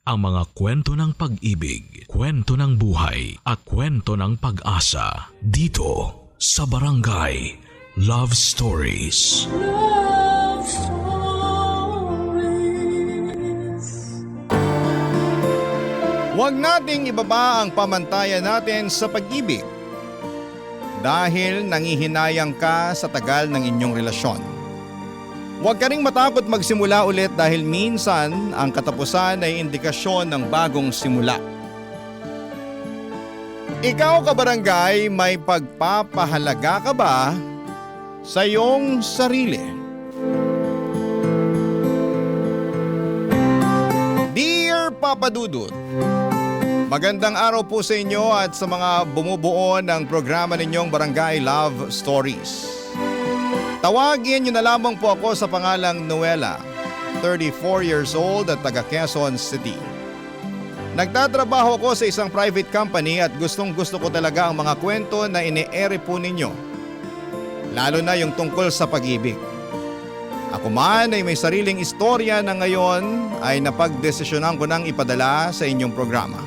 ang mga kwento ng pag-ibig, kwento ng buhay at kwento ng pag-asa dito sa Barangay Love Stories. Love Stories. Huwag nating ibaba ang pamantayan natin sa pag-ibig dahil nangihinayang ka sa tagal ng inyong relasyon. Huwag ka ring matakot magsimula ulit dahil minsan ang katapusan ay indikasyon ng bagong simula. Ikaw, kabarangay, may pagpapahalaga ka ba sa iyong sarili? Dear Papa Dudut, magandang araw po sa inyo at sa mga bumubuo ng programa ninyong Barangay Love Stories. Tawagin niyo na lamang po ako sa pangalang Noela, 34 years old at taga Quezon City. Nagtatrabaho ko sa isang private company at gustong-gusto ko talaga ang mga kwento na ine-ere po ninyo. Lalo na yung tungkol sa pag-ibig. Ako man ay may sariling istorya na ngayon ay napagdesisyonan ko nang ipadala sa inyong programa.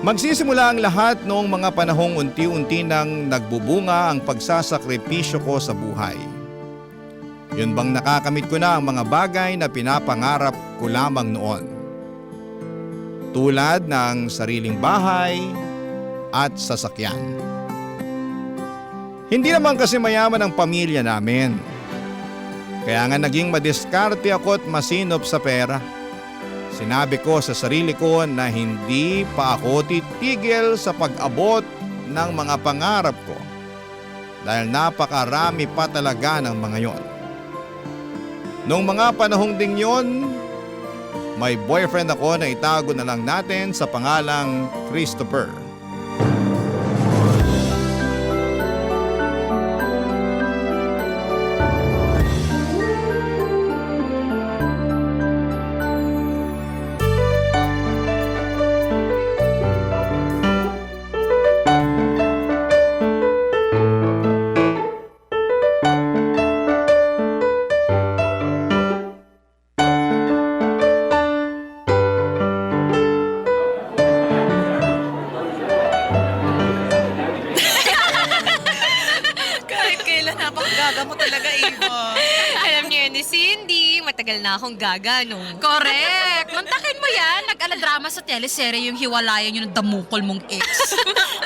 Magsisimula ang lahat noong mga panahong unti-unti nang nagbubunga ang pagsasakripisyo ko sa buhay. Yun bang nakakamit ko na ang mga bagay na pinapangarap ko lamang noon. Tulad ng sariling bahay at sasakyan. Hindi naman kasi mayaman ang pamilya namin. Kaya nga naging madiskarte ako at masinop sa pera. Sinabi ko sa sarili ko na hindi pa ako titigil sa pag-abot ng mga pangarap ko dahil napakarami pa talaga ng mga yon. Noong mga panahong ding yon, may boyfriend ako na itago na lang natin sa pangalang Christopher. Kahit kailan napakagaga mo talaga, Eva. Alam niyo yun ni Cindy, matagal na akong gaga, no? Correct! Mantakin mo yan. Nag-aladrama sa teleserye yung hiwalayan yun ng damukol mong ex.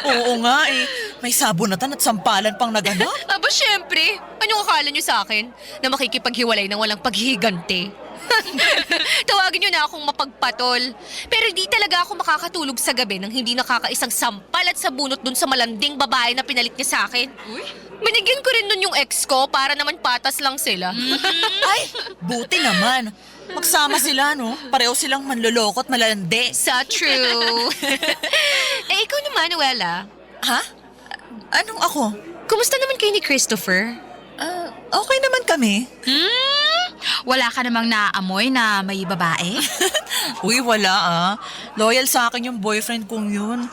Oo nga eh. May sabunatan at sampalan pang naganap. Aba, syempre. Anong akala niyo sa akin? Na makikipaghiwalay ng walang paghihigante? Tawagin niyo na akong mapagpatol. Pero di talaga ako makakatulog sa gabi nang hindi nakakaisang sampal at sabunot dun sa malanding babae na pinalit niya sa akin. Binigyan ko rin nun yung ex ko para naman patas lang sila. Ay, buti naman. Magsama sila, no? Pareho silang manloloko at malalandi. So true. Ikaw naman, Noela. Ha? Anong ako? Kumusta naman kayo ni Christopher? Okay naman kami. Wala ka namang naaamoy na may babae? Uy, wala ah. Loyal sa akin yung boyfriend kong yun.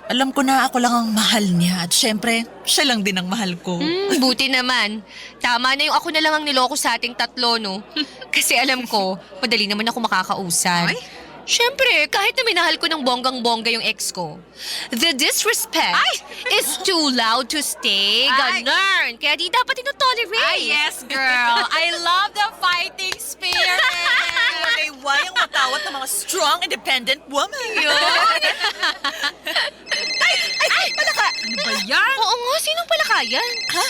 Alam ko na ako lang ang mahal niya at syempre, siya lang din ang mahal ko. Buti naman. Tama na yung ako na lang ang niloko sa ating tatlo, no? Kasi alam ko, madali naman ako makakausap. Ay? Siyempre, kahit na minahal ko ng bonggang-bongga yung ex ko, the disrespect is too loud to stay. Ay! Ganon. Kaya di dapat inotolerate. Ay, yes, girl. I love the fighting spirit. May wayang matawat ng mga strong, independent woman. Yun. Ay, palaka! Ano ba yan? Oo nga, sinong palakayan? Ha?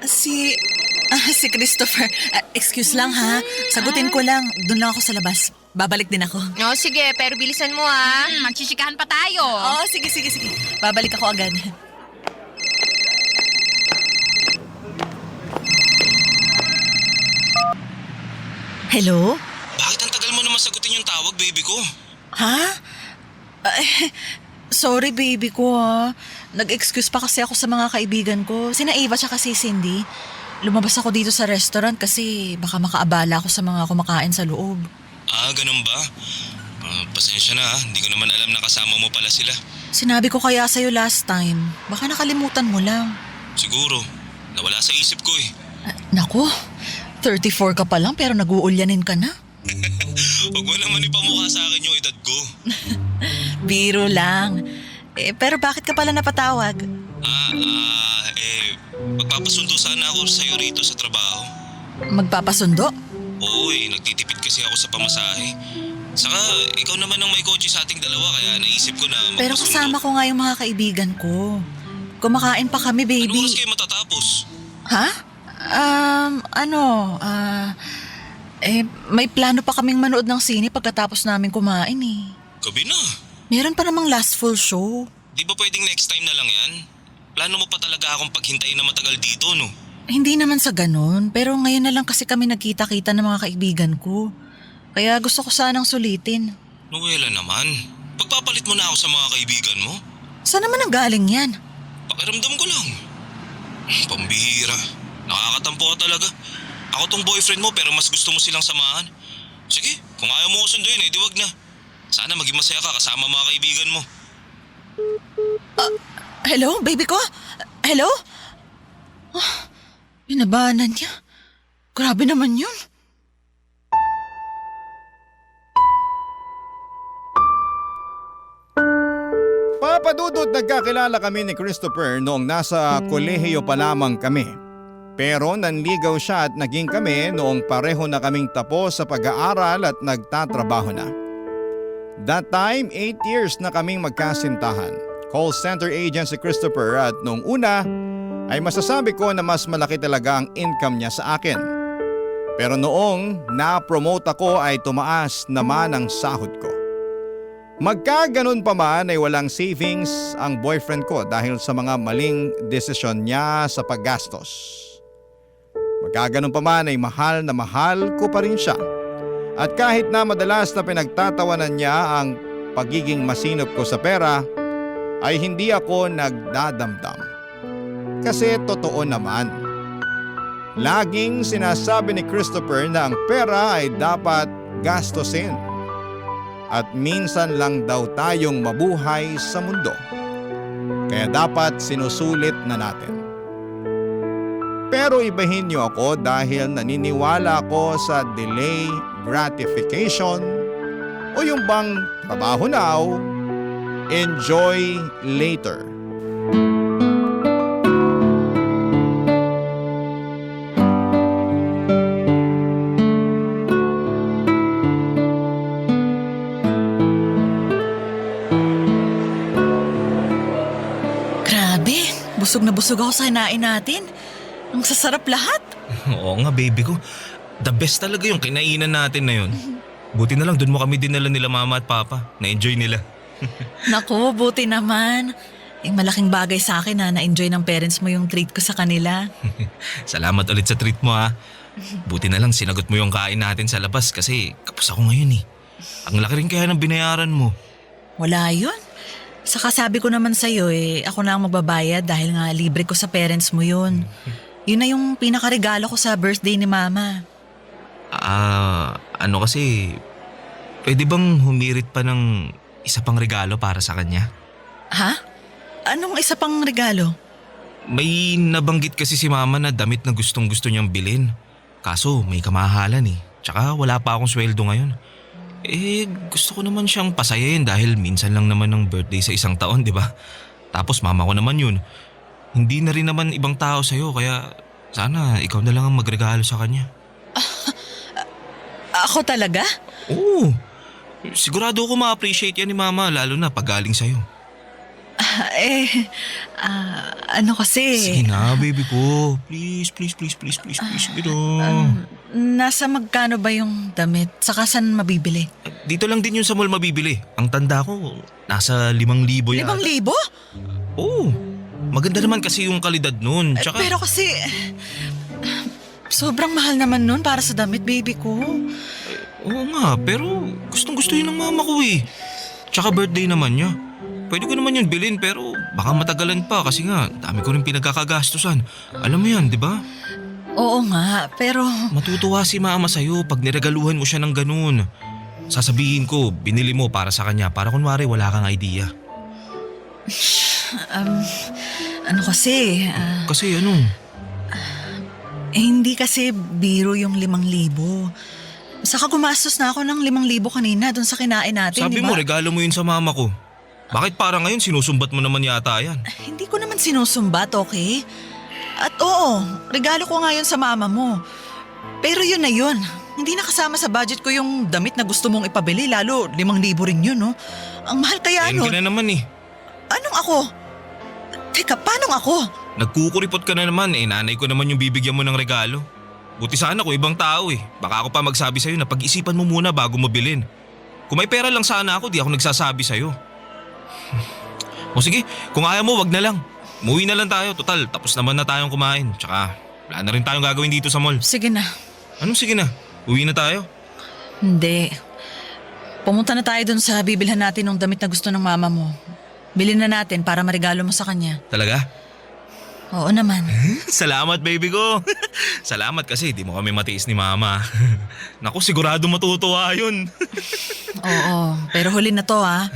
Si Christopher. Excuse lang ha. Sagutin ko lang. Doon lang ako sa labas. Babalik din ako. No, sige, pero bilisan mo ha. Magsisikahan pa tayo. Oo, sige. Babalik ako agad. Hello? Bakit ang tagal mo naman sagutin yung tawag, baby ko? Ha? Sorry, baby ko ha. Nag-excuse pa kasi ako sa mga kaibigan ko. Sina Eva tsaka si Cindy. Lumabas ako dito sa restaurant kasi baka makaabala ako sa mga kumakain sa loob. Ah, ganun ba? Pasensya na, hindi ko naman alam na kasama mo pala sila. Sinabi ko kaya sa'yo last time. Baka nakalimutan mo lang. Siguro, nawala sa isip ko eh. Naku, 34 ka pa lang pero nag-uulyanin ka na. Huwag mo naman ipamukha sa akin yung edad ko. Biro lang. Pero bakit ka pala napatawag? Magpapasundo sana ako sa'yo rito sa trabaho. Magpapasundo? Oo nagtitipid kasi ako sa pamasahe. Saka ikaw naman ang may kotse sa ating dalawa kaya naisip ko na magpasundo. Pero kasama ko nga yung mga kaibigan ko. Kumakain pa kami, Ano baby. oras kayo matatapos? Ha? May plano pa kaming manood ng sine pagkatapos namin kumain eh. Gabi na. Meron pa namang last full show. Di ba pwedeng next time na lang yan? Plano mo pa talaga akong paghintayin na matagal dito, no? Hindi naman sa ganun, pero ngayon na lang kasi kami nagkita-kita ng mga kaibigan ko. Kaya gusto ko sanang sulitin. Noela naman, pagpapalit mo na ako sa mga kaibigan mo? Saan naman ang galing yan? Pakiramdam ko lang. Pambihira. Nakakatampo ka talaga. Ako tong boyfriend mo pero mas gusto mo silang samahan. Sige, kung ayaw mo ko sunduin di wag na. Sana maging masaya ka kasama mga kaibigan mo. Hello, baby ko? Hello? Binabanan niya. Grabe naman yun. Papadudot nagkakilala kami ni Christopher noong nasa kolehiyo pa lamang kami. Pero nanligaw siya at naging kami noong pareho na kaming tapos sa pag-aaral at nagtatrabaho na. That time, 8 years na kaming magkasintahan. Call center agent si Christopher at noong una ay masasabi ko na mas malaki talaga ang income niya sa akin. Pero noong na-promote ako ay tumaas naman ang sahod ko. Magkaganon pa man ay walang savings ang boyfriend ko dahil sa mga maling desisyon niya sa paggastos. Magkaganon pa man ay mahal na mahal ko pa rin siya. At kahit na madalas na pinagtatawanan niya ang pagiging masinop ko sa pera, ay hindi ako nagdadamdam. Kasi totoo naman. Laging sinasabi ni Christopher na ang pera ay dapat gastusin. At minsan lang daw tayong mabuhay sa mundo. Kaya dapat sinusulit na natin. Pero ibahin niyo ako dahil naniniwala ako sa delay gratification o yung bang trabaho now, enjoy later. Grabe, busog na busog ako sa hinain natin. Ang sasarap lahat. Oo nga baby ko. The best talaga yung kinainan natin na yun. Buti na lang dun mo kami dinala nila mama at papa. Na-enjoy nila. Naku, buti naman. Malaking bagay sa akin na-enjoy ng parents mo yung treat ko sa kanila. Salamat ulit sa treat mo ha. Buti na lang sinagot mo yung kain natin sa labas kasi kapos ako ngayon eh. Ang laki rin kaya ng binayaran mo. Wala yun. Saka sabi ko naman sa'yo ako na ang magbabayad dahil nga libre ko sa parents mo yun. Yun na yung pinakaregalo ko sa birthday ni mama. Kasi pwede bang humirit pa ng isa pang regalo para sa kanya? Ha? Anong isa pang regalo? May nabanggit kasi si mama na damit na gustong gusto niyang bilhin. Kaso may kamahalan eh. Tsaka wala pa akong sweldo ngayon. Gusto ko naman siyang pasayahin dahil minsan lang naman ang birthday sa isang taon, di ba? Tapos mama ko naman yun. Hindi na rin naman ibang tao sa'yo kaya sana ikaw na lang ang magregalo sa kanya. Ako talaga? Oo. Sigurado ako ma-appreciate yan ni mama lalo na pag galing sa'yo. Kasi... Sige na, baby ko. Please. Sige na. Nasa magkano ba yung damit? Saka saan mabibili? Dito lang din yun sa mall mabibili. Ang tanda ko, nasa 5,000 yata. 5,000? Oo. Maganda naman kasi yung kalidad nun. Tsaka... Pero kasi... sobrang mahal naman nun para sa damit, baby ko. Oo nga, pero gustong gusto yun ng mama ko eh. Tsaka birthday naman niya. Pwede ko naman yun bilhin pero baka matagalan pa kasi nga dami ko rin pinagkakagastusan. Alam mo yan, di ba? Oo nga, pero... Matutuwa si mama sa'yo pag niregaluhan mo siya ng ganun. Sasabihin ko, binili mo para sa kanya para kunwari wala kang idea. Kasi ano? hindi kasi biro yung 5,000. Saka gumastos na ako ng 5,000 kanina doon sa kinain natin, Sabi di ba? mo, regalo mo yun sa mama ko. Bakit parang ngayon sinusumbat mo naman yata yan? Hindi ko naman sinusumbat, okay? At oo, regalo ko nga yun sa mama mo. Pero yun na yun. Hindi nakasama sa budget ko yung damit na gusto mong ipabili, lalo 5,000 rin yun, no? Ang mahal kaya Ayun nun. ka na naman eh. Anong ako? Teka, paano ako? Nagkukuripot ka na naman eh. Nanay ko naman yung bibigyan mo ng regalo. Buti sana kung ibang tao eh. Baka ako pa magsabi sa'yo na pag-isipan mo muna bago mo bilhin. Kung may pera lang sana ako, di ako nagsasabi sa'yo. O sige, kung ayaw mo, wag na lang. Umuwi na lang tayo. Total, tapos naman na tayong kumain. Tsaka, wala na rin tayong gagawin dito sa mall. Sige na. Anong sige na? Uwi na tayo? Hindi. Pumunta na tayo dun sa bibilhan natin ng damit na gusto ng mama mo. Bilhin na natin para maregalo mo sa kanya. Talaga? Oo naman. Salamat baby ko. Salamat kasi di mo kami matiis ni mama. Naku, sigurado matutuwa yun. Oo, pero huli na to ha.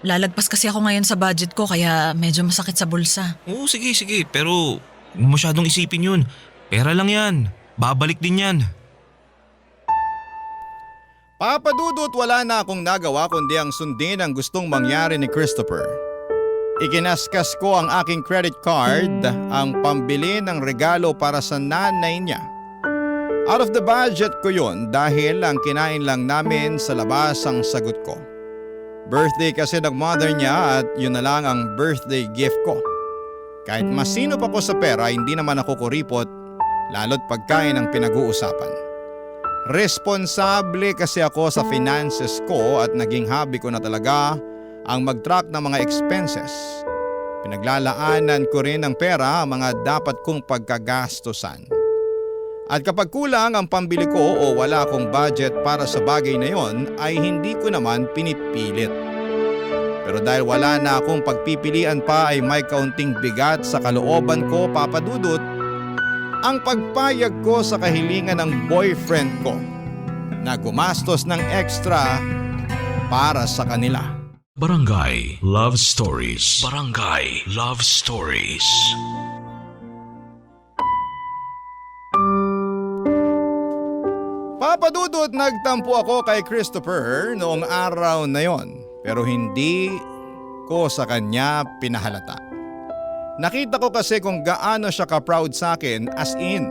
Lalagpas kasi ako ngayon sa budget ko kaya medyo masakit sa bulsa. Oo, sige. Pero huwag mo masyadong isipin yun. Pera lang yan. Babalik din yan. Papa Dudut, wala na akong nagawa kundi ang sundin ang gustong mangyari ni Christopher. Ikinaskas ko ang aking credit card, ang pambili ng regalo para sa nanay niya. Out of the budget ko yun dahil ang kinain lang namin sa labas ang sagot ko. Birthday kasi ng mother niya at yun na lang ang birthday gift ko. Kahit masino pa ko sa pera, hindi naman ako kuripot, lalo't pagkain ang pinag-uusapan. Responsable kasi ako sa finances ko at naging hobby ko na talaga ang mag-track ng mga expenses. Pinaglalaanan ko rin ng pera ang mga dapat kong pagkagastosan. At kapag kulang ang pambili ko o wala akong budget para sa bagay na yon, ay hindi ko naman pinipilit. Pero dahil wala na akong pagpipilian pa ay may kaunting bigat sa kalooban ko, Papa Dudut, ang pagpayag ko sa kahilingan ng boyfriend ko na gumastos ng extra para sa kanila. Barangay Love Stories. Barangay Love Stories. Papa Dudut, nagtampo ako kay Christopher noong araw na yon, pero hindi ko sa kanya pinahalata. Nakita ko kasi kung gaano siya ka-proud sa akin, as in,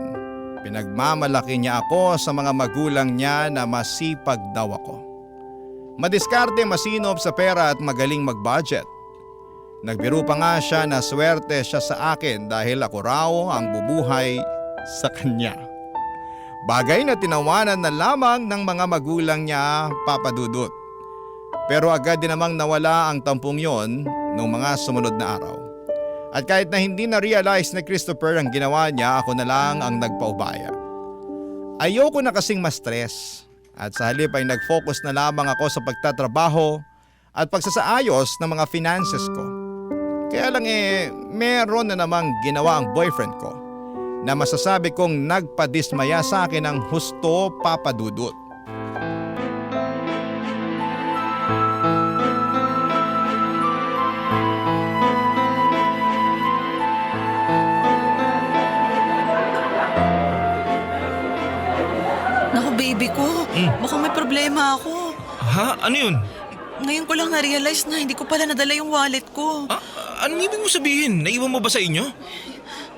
pinagmamalaki niya ako sa mga magulang niya na masipag daw ako. Madiskarte, masinop sa pera at magaling mag-budget. Nagbiro pa nga siya na swerte siya sa akin dahil ako raw ang bubuhay sa kanya. Bagay na tinawanan na lamang ng mga magulang niya, Papa Dudut. Pero agad din namang nawala ang tampong yon noong mga sumunod na araw. At kahit na hindi na-realize na Christopher ang ginawa niya, ako na lang ang nagpaubaya. Ayoko na kasing ma-stress at sa halip ay nag-focus na lamang ako sa pagtatrabaho at pagsasaayos ng mga finances ko. Kaya lang meron na namang ginawa ang boyfriend ko na masasabi kong nagpadismaya sa akin ng husto, Papa Dudut. Naku baby ko, mukhang may problema ako. Ha? Ano yun? Ngayon ko lang na-realize na hindi ko pala nadala yung wallet ko. Anong ibig mo sabihin? Naiwan mo ba sa inyo?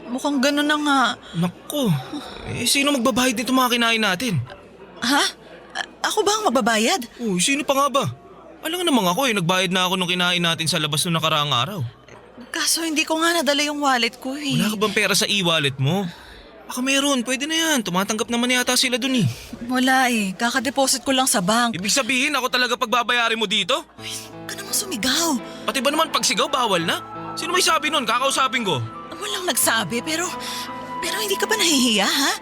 Mukhang ganun na nga. Naku, sino magbabayad nito mga kinain natin? Ha? Ako ba ang magbabayad? Uy, sino pa nga ba? Alam nga naman ako nagbayad na ako nung kinain natin sa labas nung nakaraang araw. Kaso hindi ko nga nadala yung wallet ko eh. Wala ka bang pera sa e-wallet mo? Baka meron, pwede na yan. Tumatanggap naman yata sila dun eh. Wala eh. Kakadeposit ko lang sa bank. Ibig sabihin ako talaga pagbabayarin mo dito? Huwag ka naman sumigaw. Pati ba naman pagsigaw bawal na? Sino may sabi nun? Kakausapin ko. Walang nagsabi pero hindi ka ba nahihiya ha?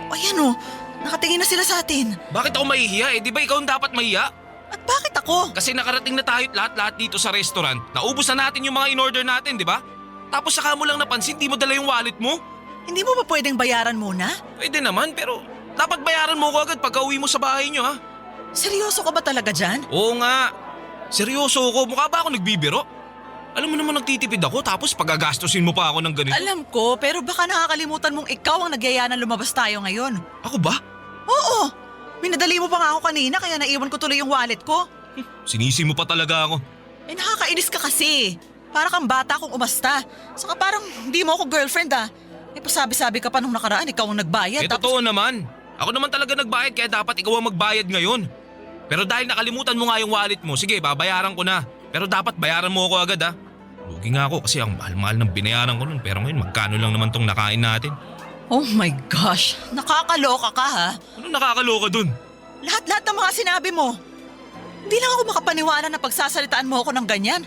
O yan o, nakatingin na sila sa atin. Bakit ako mahihiya? Di ba ikaw ang dapat mahiya? At bakit ako? Kasi nakarating na tayo lahat dito sa restaurant. Naubos na natin yung mga in-order natin, di ba? Tapos saka mo lang napansin, di mo dala yung wallet mo? Hindi mo ba pwedeng bayaran muna? Pwede naman, pero dapat bayaran mo ko agad pagka uwi mo sa bahay nyo, ha? Seryoso ka ba talaga dyan? Oo nga. Seryoso ako. Mukha ba ako nagbibiro? Alam mo naman nagtitipid ako tapos pagagastusin mo pa ako ng ganito. Alam ko, pero baka nakakalimutan mong ikaw ang nagyaya na lumabas tayo ngayon. Ako ba? Oo! Minadali mo pa nga ako kanina kaya naiwan ko tuloy yung wallet ko. Sinisi mo pa talaga ako. Eh nakakainis ka kasi. Para kang bata kung umasta. Saka parang hindi mo ako girlfriend ah. Eh pasabi-sabi ka pa nung nakaraan, ikaw ang nagbayad. Eh totoo naman. Ako naman talaga nagbayad kaya dapat ikaw ang magbayad ngayon. Pero dahil nakalimutan mo nga yung wallet mo, sige babayaran ko na. Pero dapat bayaran mo ako agad ha. Lugi nga ako kasi ang mahal-mahal ng binayaran ko nun. Pero ngayon magkano lang naman tong nakain natin. Oh my gosh, nakakaloka ka ha. Ano nakakaloka dun? Lahat-lahat ng mga sinabi mo. Hindi lang ako makapaniwala na pagsasalitaan mo ako ng ganyan.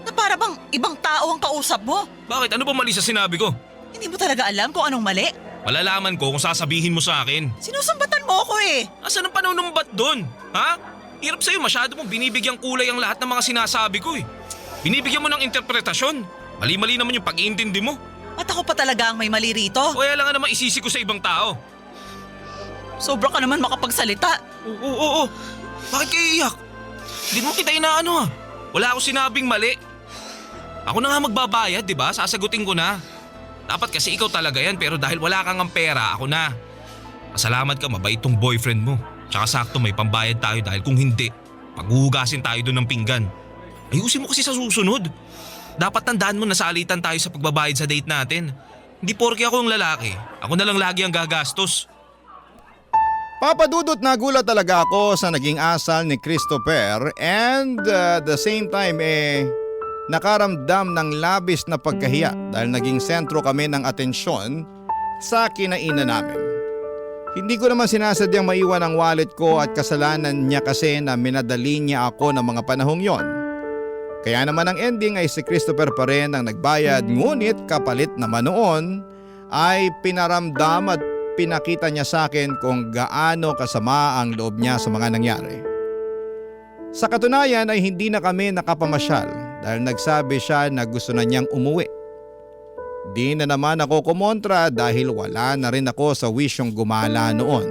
Na para bang ibang tao ang kausap mo. Bakit? Ano ba mali sa sinabi ko? Hindi mo talaga alam kung anong mali. Malalaman ko kung sasabihin mo sa akin. Sinusumbatan mo ako eh. Asan ang panunumbat dun? Ha? Hirap sa'yo, masyado mong binibigyang kulay ang lahat ng mga sinasabi ko eh. Binibigyan mo ng interpretasyon. Mali-mali naman yung pag-iintindi mo. At ako pa talaga ang may mali rito. O kaya lang nga naman isisi ko sa ibang tao. Sobra ka naman makapagsalita. Oo. Bakit kayo iyak? Hindi mo kita inaano ha. Wala akong sinabing mali. Ako na nga magbabayad, di ba? Sasagutin ko na. Dapat kasi ikaw talaga yan pero dahil wala kang ang pera, ako na. Pasalamat ka, mabait tong boyfriend mo. Tsaka sakto may pambayad tayo dahil kung hindi, paghuhugasin tayo doon ng pinggan. Ayusin mo kasi sa susunod. Dapat tandaan mo na salitan tayo sa pagbabayad sa date natin. Hindi porke ako ang lalaki. Ako na lang lagi ang gagastos. Papa Dudut, nagulat talaga ako sa naging asal ni Christopher and the same time nakaramdam ng labis na pagkahiya dahil naging sentro kami ng atensyon sa kinainan namin. Hindi ko naman sinasadyang maiwan ang wallet ko at kasalanan niya kasi na minadali niya ako ng mga panahong yon. Kaya naman ang ending ay si Christopher pa rin ang nagbayad ngunit kapalit naman noon ay pinaramdam at pinakita niya sa akin kung gaano kasama ang loob niya sa mga nangyari. Sa katunayan ay hindi na kami nakapamasyal dahil nagsabi siya na gusto na niyang umuwi. Di na naman ako kumontra dahil wala na rin ako sa wisyong gumala noon.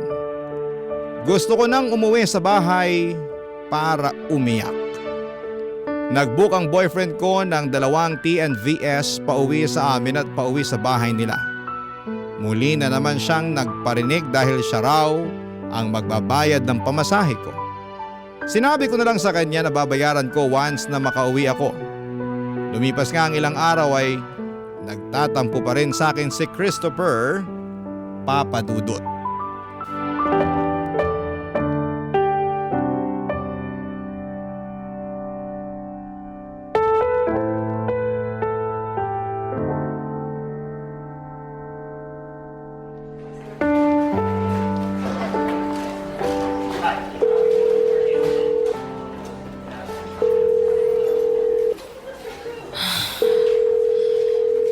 Gusto ko nang umuwi sa bahay para umiyak. Nag-book ang boyfriend ko ng 2 TNVS pauwi sa amin at pauwi sa bahay nila. Muli na naman siyang nagparinig dahil siya raw ang magbabayad ng pamasahe ko. Sinabi ko na lang sa kanya na babayaran ko once na makauwi ako. Lumipas nga ang ilang araw ay nagtatampo pa rin sa akin si Christopher, Papa Dudut.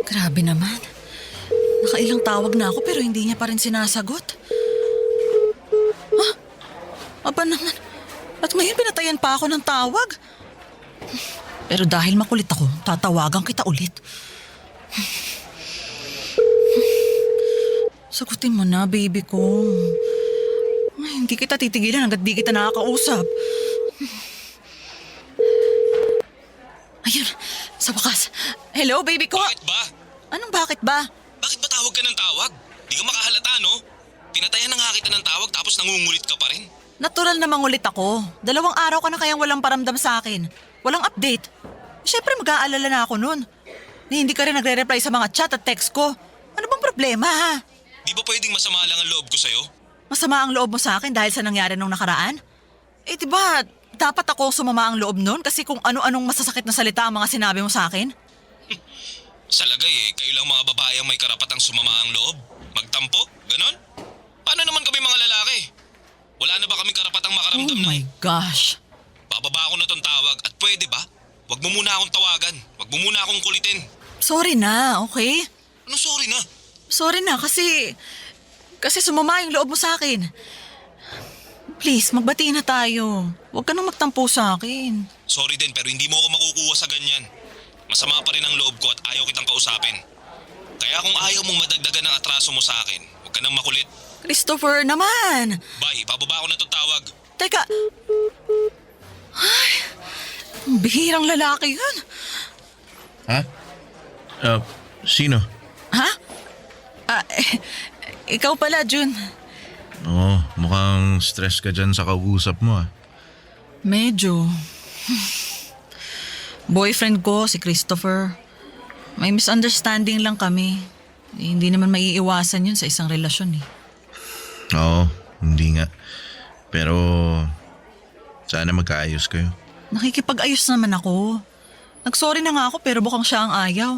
Grabe naman. Nakailang tawag na ako pero hindi niya pa rin sinasagot. Aba naman. At ngayon pinatayan pa ako ng tawag. Pero dahil makulit ako, tatawagan kita ulit. Sagutin mo na, baby ko. Ay, hindi kita titigilan hanggat di kita nakakausap. Ayun, sa wakas. Hello, baby ko. Bakit ba? Anong bakit ba? Bakit ba tawag ka ng tawag? Di ka makahalata no? Pinatayan na nga kita ng tawag tapos nangungulit ka pa rin. Natural na mangulit ako. 2 araw ka na kayang walang paramdam sa akin. Walang update. Siyempre mag-aalala na ako nun. Hindi ka rin nagre-reply sa mga chat at text ko. Ano bang problema ha? Di ba pwedeng masama lang ang loob ko sa'yo? Masama ang loob mo sa akin dahil sa nangyari nung nakaraan? Eh diba, dapat ako sumama ang loob nun kasi kung ano-anong masasakit na salita ang mga sinabi mo sa akin? Sa lagay kayo lang mga babae ang may karapatang sumama ang loob. Magtampo? Ganon? Paano naman kami mga lalaki? Wala na ba kaming karapatang makaramdam Oh my gosh. Bababa ako na tong tawag at pwede ba? Huwag mo muna akong tawagan. Huwag mo muna akong kulitin. Sorry na, okay? Ano sorry na? Sorry na kasi sumama yung loob mo sa akin. Please, magbati na tayo. Huwag ka nang magtampo sa akin. Sorry din pero hindi mo ako makukuha sa ganyan. Masama pa rin ang loob ko at ayaw kitang kausapin. Kaya kung ayaw mong madagdagan ng atraso mo sa akin, huwag ka nang makulit. Christopher naman! Bye, bababa ako na itong tawag. Teka! Ay, bihirang lalaki yun. Ha? Sino? Ha? Ikaw pala, Jun. Oo, mukhang stress ka dyan sa kausap mo ah. Medyo. Boyfriend ko, si Christopher. May misunderstanding lang kami. Hindi naman maiiwasan yun sa isang relasyon eh. Oo, hindi nga. Pero sana magkaayos kayo. Nakikipag-ayos naman ako. Nagsorry na nga ako pero bukang siya ang ayaw.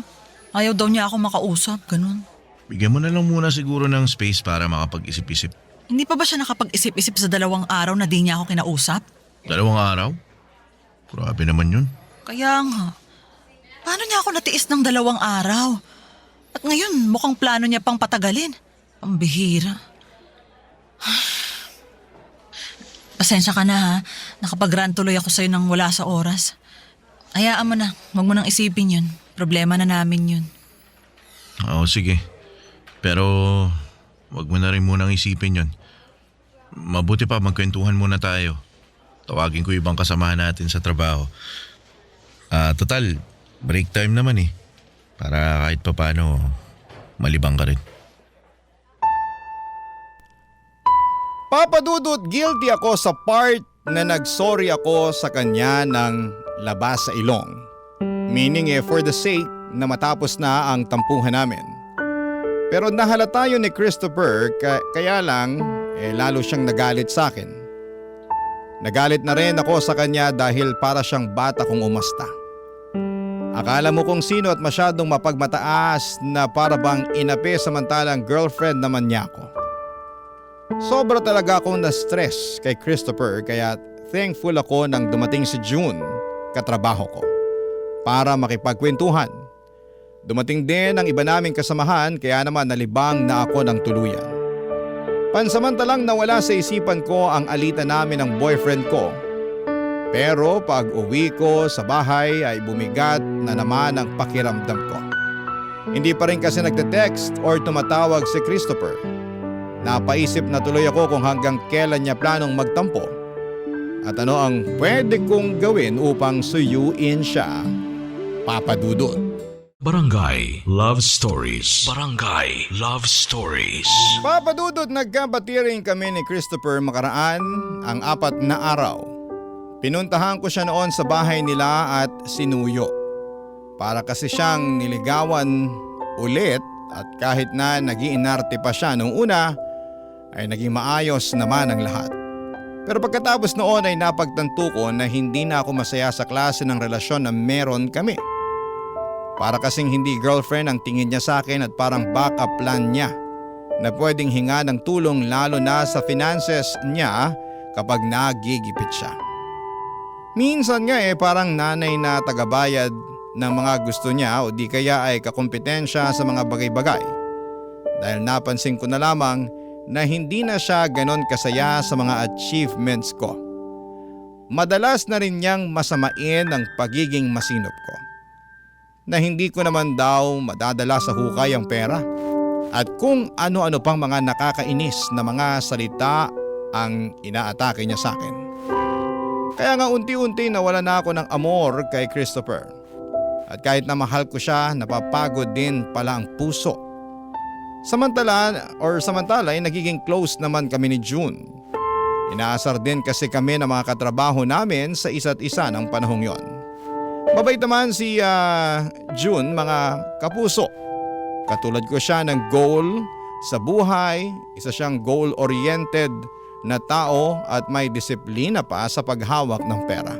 Ayaw daw niya ako makausap, ganun. Bigyan mo na lang muna siguro ng space para makapag-isip-isip. Hindi pa ba siya nakapag-isip-isip sa 2 araw na di niya ako kinausap? 2 araw? Grabe naman yun. Kaya nga, paano niya ako natiis ng 2 araw? At ngayon, mukhang plano niya pang patagalin. Ang bihira. Pasensya ka na ha. Nakapag-rant tuloy ako sa'yo nang wala sa oras. Hayaan mo na. Huwag mo nang isipin yun. Problema na namin yun. Oo, sige. Pero wag mo na rin munang isipin yun. Mabuti pa magkwentuhan muna tayo. Tawagin ko ibang kasamahan natin sa trabaho. Total, break time naman eh. Para kahit papaano, malibang ka rin. Papa Dudut, guilty ako sa part na nagsorry ako sa kanya ng labas sa ilong. Meaning for the sake na matapos na ang tampuhan namin. Pero nahalata yun ni Christopher kaya lang lalo siyang nagalit sa akin. Nagalit na rin ako sa kanya dahil para siyang bata kong umasta. Akala mo kung sino at masyadong mapagmataas na para bang inapi samantalang girlfriend naman niya ako. Sobra talaga akong na-stress kay Christopher kaya thankful ako nang dumating si June, katrabaho ko, para makipagkwentuhan. Dumating din ang iba naming kasamahan kaya naman nalibang na ako ng tuluyan. Pansamantalang nawala sa isipan ko ang alitan namin ng boyfriend ko. Pero pag uwi ko sa bahay ay bumigat na naman ang pakiramdam ko. Hindi pa rin kasi nagte-text or tumatawag si Christopher. Napaisip na tuloy ako kung hanggang kailan niya planong magtampo. At ano ang pwede kong gawin upang suyuin siya, Papa Dudut. Barangay Love Stories. Barangay Love Stories. Papa Dudut, nagkabatiring kami ni Christopher makaraan ang 4 na araw. Pinuntahan ko siya noon sa bahay nila at sinuyo. Para kasi siyang niligawan ulit at kahit na nag-iinarte pa siya nung una, ay naging maayos naman ang lahat. Pero pagkatapos noon ay napagtanto ko na hindi na ako masaya sa klase ng relasyon na meron kami. Para kasing hindi girlfriend ang tingin niya sa akin at parang backup plan niya na pwedeng hinga ng tulong lalo na sa finances niya kapag nagigipit siya. Minsan nga parang nanay na tagabayad ng mga gusto niya o di kaya ay kakumpetensya sa mga bagay-bagay. Dahil napansin ko na lamang na hindi na siya ganon kasaya sa mga achievements ko. Madalas na rin niyang masamain ang pagiging masinop ko. Na hindi ko naman daw madadala sa hukay ang pera. At kung ano-ano pang mga nakakainis na mga salita ang inaatake niya sa akin. Kaya nga unti-unti nawala na ako ng amor kay Christopher. At kahit na mahal ko siya, napapagod din pala ang puso. Samantala ay nagiging close naman kami ni June. Inaasar din kasi kami ng mga katrabaho namin sa isa't isa ng panahong yon. Mabait naman si June, mga kapuso. Katulad ko siya ng goal sa buhay, isa siyang goal-oriented na tao at may disiplina pa sa paghawak ng pera.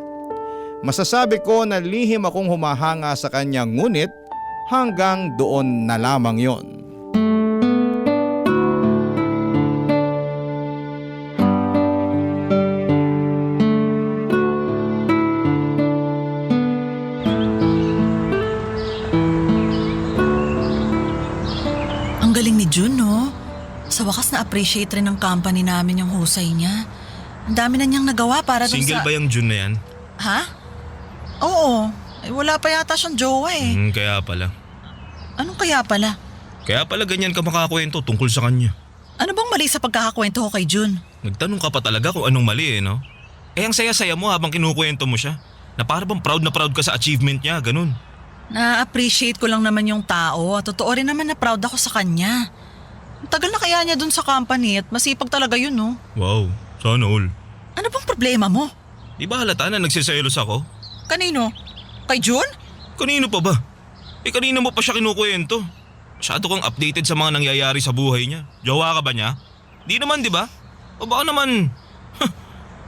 Masasabi ko na lihim akong humahanga sa kanya ngunit hanggang doon na lamang yon. Ang galing ni June, no? Sa wakas na-appreciate rin ng company namin yung husay niya. Ang dami na niyang nagawa para dun Single sa... ba yung June na yan? Ha? Oo. Wala pa yata siyang jowa eh. Kaya pala. Anong kaya pala? Kaya pala ganyan ka makakwento tungkol sa kanya. Ano bang mali sa pagkakakwento ko kay June? Nagtanong ka pa talaga kung anong mali no? Ang saya-saya mo habang kinukwento mo siya. Na para bang proud na proud ka sa achievement niya, ganun. Na-appreciate ko lang naman yung tao at totoo rin naman na proud ako sa kanya. Ang tagal na kaya niya dun sa company at masipag talaga yun, no? Wow, sana all. Ano bang problema mo? Di ba halata na nagsiselos ako? Kanino? Kay June? Kanino pa ba? Kanina mo pa siya kinukwento. Masyado kang updated sa mga nangyayari sa buhay niya. Jowa ka ba niya? Di naman, di ba? O baka naman...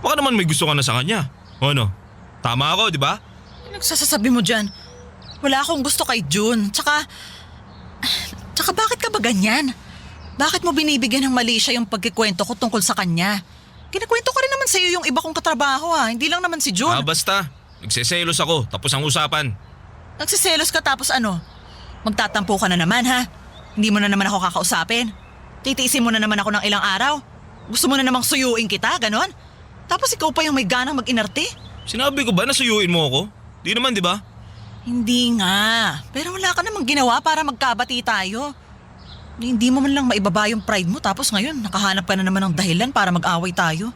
baka naman may gusto ka na sa kanya. O ano? Tama ako, di ba? Nagsasasabi mo dyan. Wala akong gusto kay June. Tsaka bakit ka ba ganyan? Bakit mo binibigyan ng mali siya yung pagkikwento ko tungkol sa kanya? Kinakwento ko rin naman sa'yo yung iba kong katrabaho hindi lang naman si June. Basta. Nagsiselos ako, tapos ang usapan. Nagsiselos ka tapos ano? Magtatampo ka na naman Hindi mo na naman ako kakausapin. Titiisin mo na naman ako ng ilang araw. Gusto mo na namang suyuin kita, ganon? Tapos ikaw pa yung may ganang mag-inarte? Sinabi ko ba na suyuin mo ako? Di naman, di ba? Hindi nga. Pero wala ka namang ginawa para magkabati tayo. Hindi mo man lang maibaba yung pride mo tapos ngayon nakahanap ka na naman ng dahilan para mag-away tayo.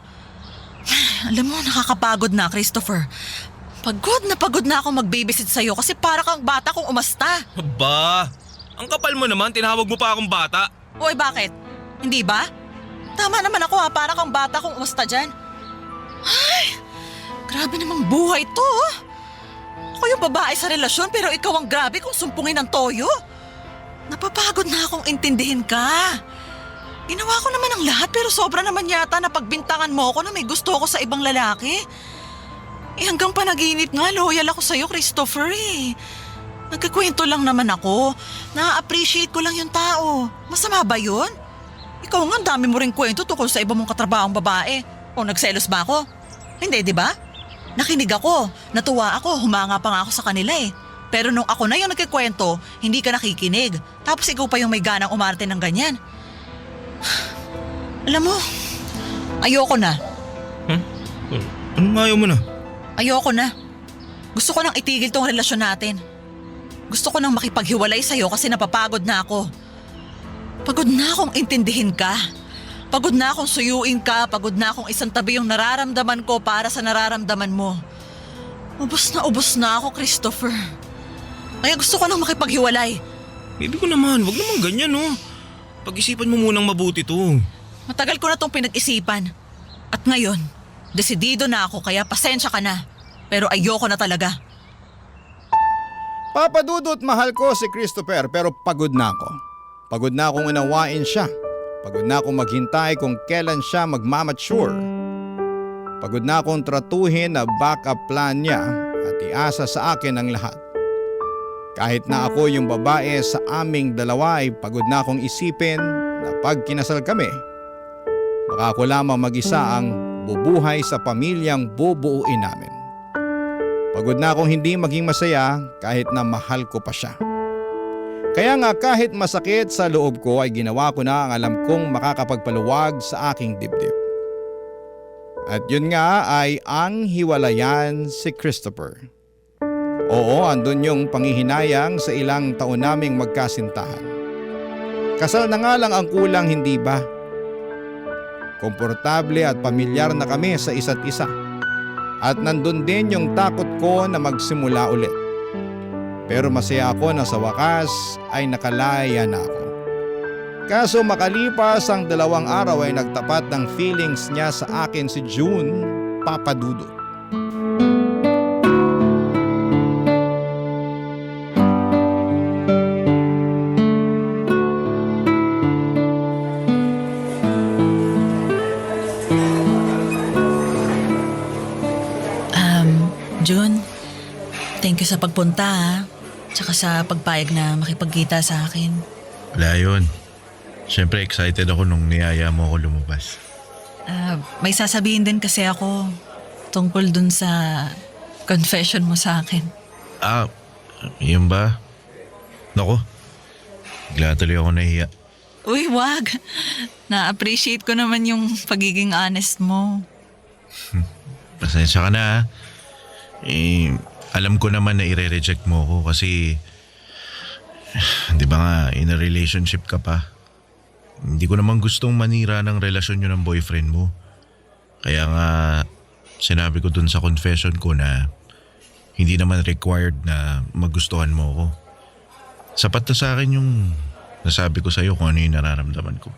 Alam mo, nakakapagod na, Christopher. Pagod na ako mag-babysit sa'yo kasi para kang bata kung umasta. Aba, ang kapal mo naman, tinawag mo pa akong bata. Oy, bakit? Hindi ba? Tama naman ako para kang bata kung umasta dyan. Ay, grabe namang buhay to. Ako yung babae sa relasyon pero ikaw ang grabe kung sumpungin ng toyo. Napapagod na akong intindihin ka. Ginawa ko naman ang lahat pero sobra naman yata na pagbintangan mo ako na may gusto ako sa ibang lalaki. Hanggang panaginip nga, loyal ako sa'yo, Christopher Nagkikwento lang naman ako. Na-appreciate ko lang yung tao. Masama ba yun? Ikaw nga, ang dami mo rin kwento tungkol sa iba mong katrabahong babae. O nagselos ba ako? Hindi, di ba? Nakinig ako, natuwa ako, humanga pa nga ako sa kanila Pero nung ako na yung nagkikwento, hindi ka nakikinig. Tapos ikaw pa yung may ganang umarte ng ganyan. Alam mo, ayoko na. Anong ayaw mo na? Ayoko na. Gusto ko nang itigil tong relasyon natin. Gusto ko nang makipaghiwalay sa'yo kasi napapagod na ako. Pagod na akong intindihin ka. Pagod na akong suyuin ka. Pagod na akong isang tabi yung nararamdaman ko para sa nararamdaman mo. Ubus na ako, Christopher. Kaya gusto ko nang makipaghiwalay. Baby ko naman, wag naman ganyan Pag-isipan mo munang mabuti to. Matagal ko na tong pinag-isipan. At ngayon, desidido na ako kaya pasensya ka na. Pero ayoko na talaga. Papa Dudut, mahal ko si Christopher pero pagod na ako. Pagod na akong unawain siya. Pagod na akong maghintay kung kailan siya magmamature. Pagod na akong tratuhin na backup plan niya at iasa sa akin ang lahat. Kahit na ako yung babae sa aming dalawa ay pagod na akong isipin na pag kinasal kami, baka ako lamang mag-isa ang bubuhay sa pamilyang bubuuin namin. Pagod na akong hindi maging masaya kahit na mahal ko pa siya. Kaya nga kahit masakit sa loob ko ay ginawa ko na ang alam kong makakapagpaluwag sa aking dibdib. At yun nga ay ang hiwalayan si Christopher. Oo, andun yung panghihinayang sa ilang taon naming magkasintahan. Kasal na nga lang ang kulang, hindi ba? Komportable at pamilyar na kami sa isa't isa. At nandun din yung takot ko na magsimula ulit. Pero masaya ako na sa wakas ay nakalaya na ako. Kaso makalipas ang 2 araw ay nagtapat ng feelings niya sa akin si June, Papa Dudut. June, thank you sa pagpunta tsaka sa pagpayag na makipagkita sa akin. Wala yun. Siyempre excited ako nung niyaya mo ako lumabas. May sasabihin din kasi ako tungkol dun sa confession mo sa akin. Yun ba? Naku, bigla tuloy ako nahiya. Uy, wag. Na-appreciate ko naman yung pagiging honest mo. Pasensya ka na alam ko naman na ire-reject mo ako kasi di ba nga in a relationship ka pa. Hindi ko naman gustong manira ng relasyon nyo ng boyfriend mo. Kaya nga sinabi ko dun sa confession ko na hindi naman required na magustuhan mo ako. Sapat na sa akin yung nasabi ko sa'yo kung ano yung nararamdaman ko.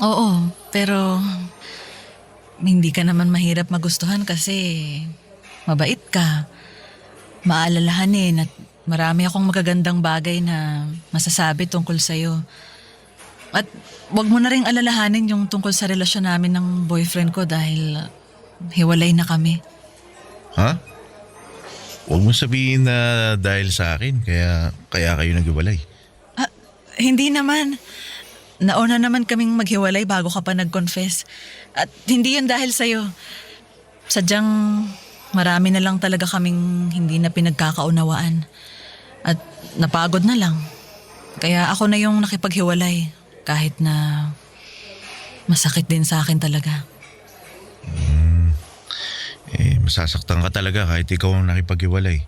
Oo, pero hindi ka naman mahirap magustuhan kasi mabait ka, maalalahanin at marami akong magagandang bagay na masasabi tungkol sa'yo. At wag mo na ring alalahanin yung tungkol sa relasyon namin ng boyfriend ko dahil hiwalay na kami. Ha? Huwag mo sabihin na dahil sa akin, kaya kayo naghiwalay. Hindi naman. Nauna naman kaming maghiwalay bago ka pa nag-confess. At hindi yun dahil sa'yo. Sadyang marami na lang talaga kaming hindi na pinagkakaunawaan. At napagod na lang. Kaya ako na yung nakipaghiwalay kahit na masakit din sa akin talaga. Masasaktan ka talaga kahit ikaw ang nakipaghiwalay.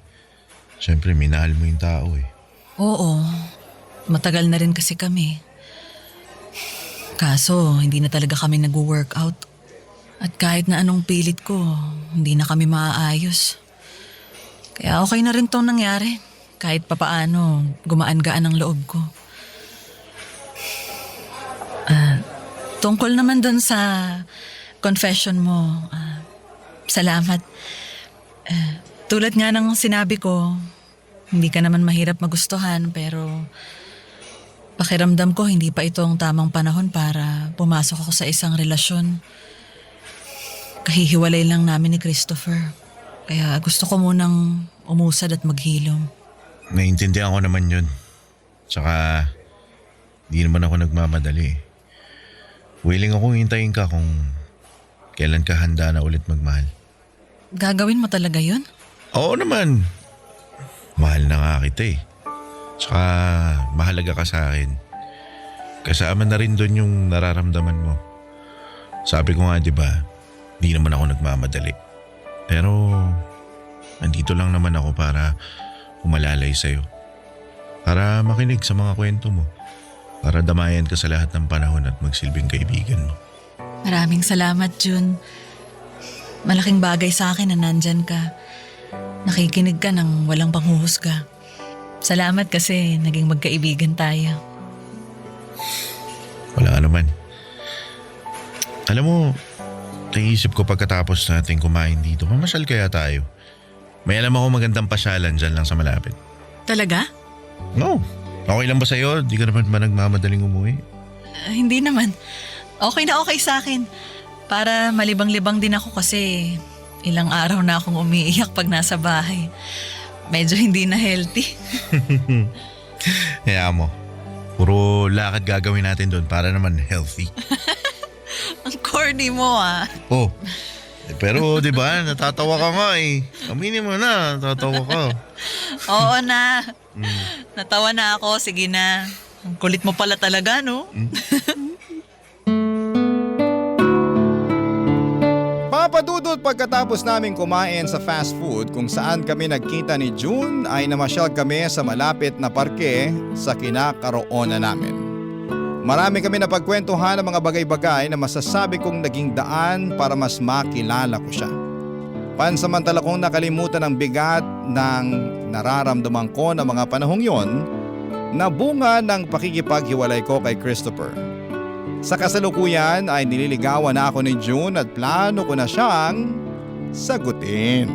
Siyempre, minahal mo yung tao eh. Oo, matagal na rin kasi kami. Kaso, hindi na talaga kami nag-workout. At kahit na anong pilit ko, hindi na kami maaayos. Kaya okay na rin tong nangyari. Kahit papaano, gumaan-gaan ang loob ko. Tungkol naman dun sa confession mo, salamat. Tulad nga ng sinabi ko, hindi ka naman mahirap magustuhan pero pakiramdam ko hindi pa ito ang tamang panahon para pumasok ako sa isang relasyon. Kahihiwalay lang namin ni Christopher. Kaya gusto ko munang umusad at maghilom. Naiintindihan ko naman yun. Tsaka, di naman ako nagmamadali. Willing akong hintayin ka kung kailan ka handa na ulit magmahal. Gagawin mo talaga yun? Oo naman. Mahal na nga kita eh. Tsaka mahalaga ka sa akin. Kasama na rin doon yung nararamdaman mo. Sabi ko nga, di ba, di naman ako nagmamadali. Pero nandito lang naman ako para umalalay sa'yo. Para makinig sa mga kwento mo. Para damayan ka sa lahat ng panahon at magsilbing kaibigan mo. Maraming salamat, Jun. Malaking bagay sa akin na nandyan ka. Nakikinig ka ng walang panghuhusga. Salamat kasi naging magkaibigan tayo. Wala ka naman. Alam mo, naisip ko pagkatapos natin kumain dito, mamasyal kaya tayo. May alam ako magandang pasyalan dyan lang sa malapit. Talaga? No. Okay lang ba sa'yo? Di ka naman ba nagmamadaling umuwi? Hindi naman. Okay na okay sa akin. Para malibang-libang din ako kasi ilang araw na akong umiiyak pag nasa bahay. Medyo hindi na healthy. Kaya mo, puro lakad gagawin natin doon para naman healthy. Ang corny mo ah. Oh, pero di ba natatawa ka nga eh. Aminin mo na, natatawa ka. Oo na. Natawa na ako. Sige na. Ang kulit mo pala talaga, no? Papadudot pagkatapos namin kumain sa fast food kung saan kami nagkita ni June ay namasyal kami sa malapit na parke sa kinakaroonan namin. Marami kami napagkwentuhan ng mga bagay-bagay na masasabi kong naging daan para mas makilala ko siya. Pansamantala kong nakalimutan ang bigat ng nararamdaman ko na mga panahong yon na bunga ng pakikipaghiwalay ko kay Christopher. Sa kasalukuyan ay nililigawan na ako ni June at plano ko na siyang sagutin.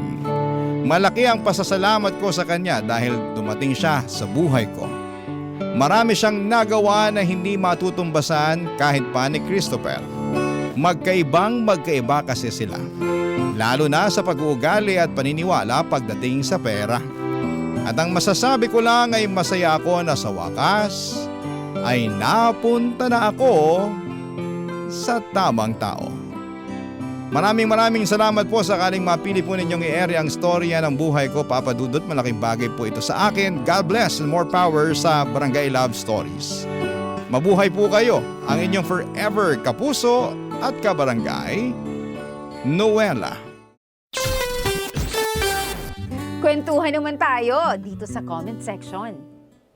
Malaki ang pasasalamat ko sa kanya dahil dumating siya sa buhay ko. Marami siyang nagawa na hindi matutumbasan kahit pa ni Christopher. Magkaibang-magkaiba kasi sila. Lalo na sa pag-uugali at paniniwala pagdating sa pera. At ang masasabi ko lang ay masaya ako na sa wakas ay napunta na ako sa tamang tao. Maraming salamat po sakaling mapili po ninyong i-air ang storya ng buhay ko, Papa Dudut. Malaking bagay po ito sa akin. God bless and more power sa Barangay Love Stories. Mabuhay po kayo, ang inyong forever kapuso at kabarangay, Noela. Kwentuhan naman tayo dito sa comment section.